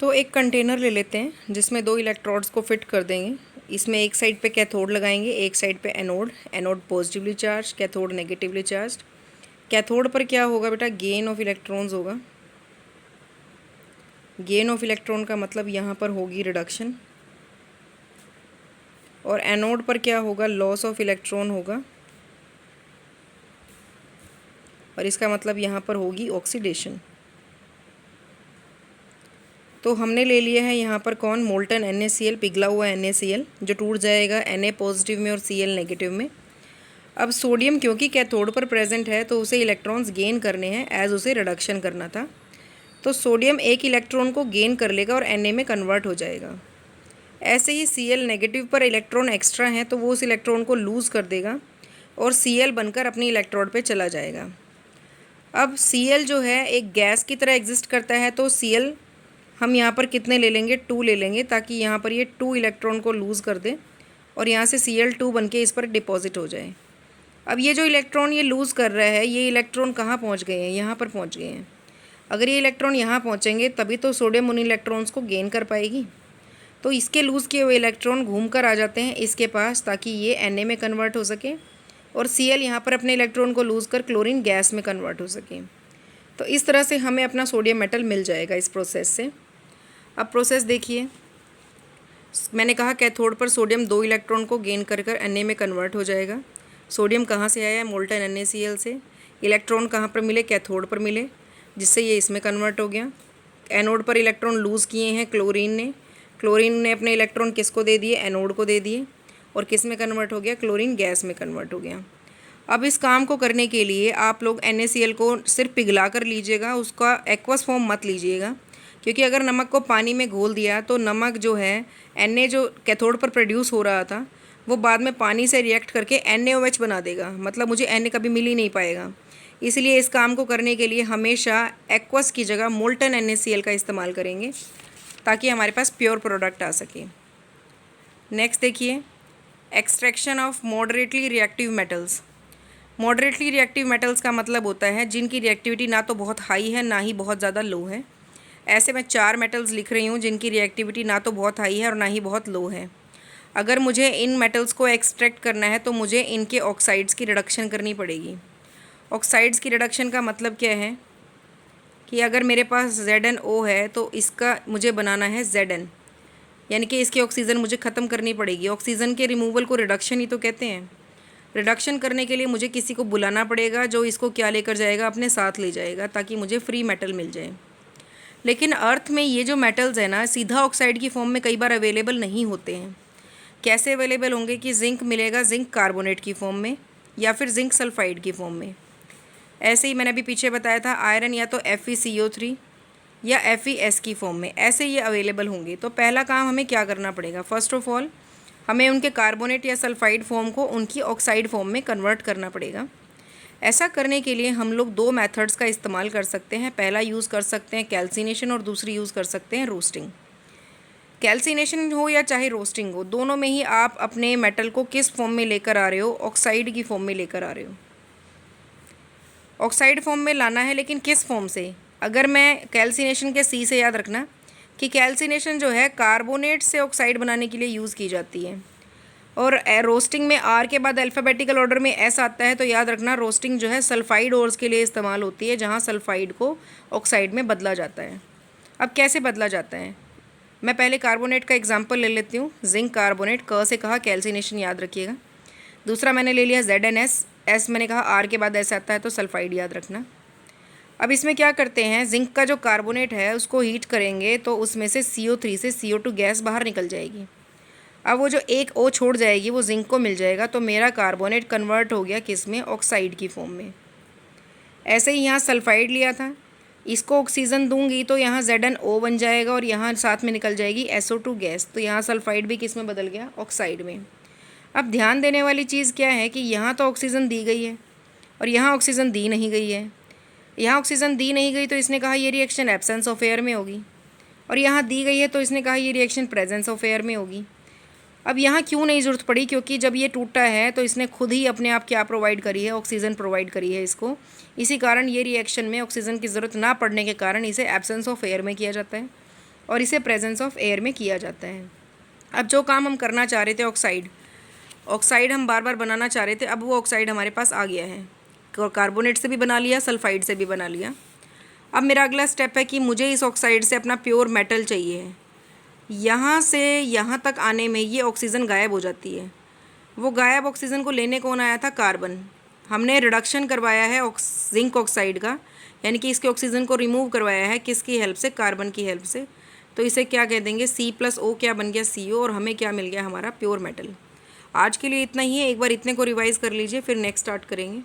तो एक कंटेनर ले लेते हैं जिसमें दो इलेक्ट्रोड्स को फिट कर देंगे। इसमें एक साइड पे कैथोड लगाएंगे, एक साइड पे anode. Anode positively charge, cathode negatively charge. Cathode पर क्या होगा बेटा, गेन ऑफ इलेक्ट्रॉन्स होगा। गेन ऑफ इलेक्ट्रॉन का मतलब यहाँ पर होगी रिडक्शन। और एनोड पर क्या होगा, लॉस ऑफ इलेक्ट्रॉन होगा। और इसका मतलब यहाँ पर होगी ऑक्सीडेशन। तो हमने ले लिया है यहाँ पर कौन, मोल्टन NaCl, पिघला हुआ NaCl जो टूट जाएगा Na पॉजिटिव में और Cl नेगेटिव में। अब सोडियम क्योंकि कैथोड पर प्रेजेंट है तो उसे इलेक्ट्रॉन्स गेन करने हैं, एज उसे रिडक्शन करना था। तो सोडियम एक इलेक्ट्रॉन को गेन कर लेगा और Na में कन्वर्ट हो जाएगा। ऐसे ही Cl नेगेटिव पर इलेक्ट्रॉन एक्स्ट्रा हैं तो वो उस इलेक्ट्रॉन को लूज़ कर देगा और Cl बनकर अपनी इलेक्ट्रोड पे चला जाएगा। अब Cl जो है एक गैस की तरह एग्जिस्ट करता है, तो Cl हम यहाँ पर कितने ले लेंगे, 2 ले लेंगे, ताकि यहाँ पर ये 2 इलेक्ट्रॉन को लूज़ कर दे और यहाँ से Cl2 बन के इस पर डिपॉजिट हो जाए। अब ये जो इलेक्ट्रॉन ये लूज़ कर रहा है, ये इलेक्ट्रॉन कहाँ पहुँच गए हैं, यहाँ पर पहुँच गए हैं। अगर ये इलेक्ट्रॉन यहाँ पहुँचेंगे तभी तो सोडियम उन इलेक्ट्रॉन्स को गेन कर पाएगी। तो इसके लूज़ किए हुए इलेक्ट्रॉन घूम कर आ जाते हैं इसके पास, ताकि ये Na में कन्वर्ट हो सके और Cl यहाँ पर अपने इलेक्ट्रॉन को लूज़ कर क्लोरीन गैस में कन्वर्ट हो सके। तो इस तरह से हमें अपना सोडियम मेटल मिल जाएगा इस प्रोसेस से। अब प्रोसेस देखिए, मैंने कहा कैथोड पर सोडियम 2 इलेक्ट्रॉन को गेन कर Na में कन्वर्ट हो जाएगा। सोडियम कहाँ से आया है, मोल्टन NaCl से। इलेक्ट्रॉन कहाँ पर मिले, कैथोड पर मिले, जिससे ये इसमें कन्वर्ट हो गया। एनोड पर इलेक्ट्रॉन लूज़ किए हैं क्लोरीन ने। क्लोरीन ने अपने इलेक्ट्रॉन किसको दे दिए, एनोड को दे दिए, और किस में कन्वर्ट हो गया, क्लोरीन गैस में कन्वर्ट हो गया। अब इस काम को करने के लिए आप लोग NaCl को सिर्फ पिघला कर लीजिएगा, उसका एक्वस फॉर्म मत लीजिएगा, क्योंकि अगर नमक को पानी में घोल दिया तो नमक जो है Na जो कैथोड पर प्रोड्यूस हो रहा था वो बाद में पानी से रिएक्ट करके NaOH बना देगा, मतलब मुझे Na कभी मिल ही नहीं पाएगा। इसलिए इस काम को करने के लिए हमेशा एक्वस की जगह मोल्टन NaCl का इस्तेमाल करेंगे, ताकि हमारे पास प्योर प्रोडक्ट आ सके। नेक्स्ट देखिए, extraction of moderately reactive metals. Moderately reactive metals का मतलब होता है जिनकी रिएक्टिविटी ना तो बहुत हाई है ना ही बहुत ज़्यादा लो है। ऐसे मैं 4 मेटल्स लिख रही हूँ जिनकी रिएक्टिविटी ना तो बहुत हाई है और ना ही बहुत लो है। अगर मुझे इन मेटल्स को एक्सट्रैक्ट करना है तो मुझे इनके ऑक्साइड्स की रिडक्शन करनी पड़ेगी। ऑक्साइड्स की रिडक्शन का मतलब क्या है कि अगर मेरे पास ZnO है तो इसका मुझे बनाना है Zn, यानी कि इसके ऑक्सीजन मुझे ख़त्म करनी पड़ेगी। ऑक्सीजन के रिमूवल को रिडक्शन ही तो कहते हैं। रिडक्शन करने के लिए मुझे किसी को बुलाना पड़ेगा जो इसको क्या लेकर जाएगा, अपने साथ ले जाएगा, ताकि मुझे फ्री मेटल मिल जाए। लेकिन अर्थ में ये जो मेटल्स है ना, सीधा ऑक्साइड की फॉर्म में कई बार अवेलेबल नहीं होते हैं। कैसे अवेलेबल होंगे कि जिंक मिलेगा जिंक कार्बोनेट की फॉर्म में, या फिर जिंक सल्फाइड की फॉर्म में। ऐसे ही मैंने अभी पीछे बताया था, आयरन या तो FeCO3 या FeS की फॉर्म में, ऐसे ये अवेलेबल होंगे। तो पहला काम हमें क्या करना पड़ेगा, फर्स्ट ऑफ ऑल हमें उनके कार्बोनेट या सल्फाइड फॉर्म को उनकी ऑक्साइड फॉर्म में कन्वर्ट करना पड़ेगा। ऐसा करने के लिए हम लोग 2 मेथड्स का इस्तेमाल कर सकते हैं। पहला यूज़ कर सकते हैं कैल्सिनेशन और दूसरी यूज़ कर सकते हैं रोस्टिंग। कैल्सिनेशन हो या चाहे रोस्टिंग हो, दोनों में ही आप अपने मेटल को किस फॉर्म में लेकर आ रहे हो, ऑक्साइड की फॉर्म में लेकर आ रहे हो। ऑक्साइड फॉर्म में लाना है, लेकिन किस फॉर्म से। अगर मैं कैल्सिनेशन के C से याद रखना कि कैल्सिनेशन जो है कार्बोनेट से ऑक्साइड बनाने के लिए यूज़ की जाती है, और रोस्टिंग में R के बाद अल्फ़ाबेटिकल ऑर्डर में S आता है, तो याद रखना रोस्टिंग जो है सल्फाइड ओर्स के लिए इस्तेमाल होती है, जहाँ सल्फाइड को ऑक्साइड में बदला जाता है। अब कैसे बदला जाता है, मैं पहले कार्बोनेट का एग्जांपल ले लेती हूँ। जिंक कार्बोनेट, क से कहा कैल्सिनेशन याद रखिएगा। दूसरा मैंने ले लिया ZnS, S मैंने कहा R के बाद S आता है तो सल्फाइड याद रखना। अब इसमें क्या करते हैं, जिंक का जो कार्बोनेट है उसको हीट करेंगे तो उसमें से CO3 से CO2 गैस बाहर निकल जाएगी। अब वो जो एक O छोड़ जाएगी वो जिंक को मिल जाएगा, तो मेरा कार्बोनेट कन्वर्ट हो गया किस में, ऑक्साइड की फॉर्म में। ऐसे ही यहाँ सल्फाइड लिया था, इसको ऑक्सीजन दूंगी तो यहाँ ZnO बन जाएगा और यहाँ साथ में निकल जाएगी SO2 गैस, तो यहाँ सल्फाइड भी किस में बदल गया, ऑक्साइड में। अब ध्यान देने वाली चीज़ क्या है कि यहाँ तो ऑक्सीजन दी गई है और यहाँ ऑक्सीजन दी नहीं गई है। यहाँ ऑक्सीजन दी नहीं गई तो इसने कहा ये रिएक्शन एब्सेंस ऑफ एयर में होगी, और यहाँ दी गई है तो इसने कहा ये रिएक्शन प्रेजेंस ऑफ एयर में होगी। अब यहाँ क्यों नहीं ज़रूरत पड़ी, क्योंकि जब ये टूटा है तो इसने खुद ही अपने आप क्या प्रोवाइड करी है, ऑक्सीजन प्रोवाइड करी है इसको। इसी कारण ये रिएक्शन में ऑक्सीजन की ज़रूरत ना पड़ने के कारण इसे एब्सेंस ऑफ एयर में किया जाता है। और इसे प्रेजेंस ऑफ एयर में किया जाता है। अब जो काम हम करना चाह रहे थे ऑक्साइड हम बार बार बनाना चाह रहे थे, अब वो ऑक्साइड हमारे पास आ गया है। कार्बोनेट से भी बना लिया, सल्फाइड से भी बना लिया। अब मेरा अगला स्टेप है कि मुझे इस ऑक्साइड से अपना प्योर मेटल चाहिए है। यहाँ से यहाँ तक आने में ये ऑक्सीजन गायब हो जाती है। वो गायब ऑक्सीजन को लेने कौन आया था? कार्बन। हमने रिडक्शन करवाया है जिंक ऑक्साइड का, यानी कि इसके ऑक्सीजन को रिमूव करवाया है किसकी हेल्प से? कार्बन की हेल्प से। तो इसे क्या कह देंगे? C+O क्या बन गया? CO, और हमें क्या मिल गया? हमारा प्योर मेटल। आज के लिए इतना ही है, एक बार इतने को रिवाइज़ कर लीजिए, फिर नेक्स्ट स्टार्ट करेंगे।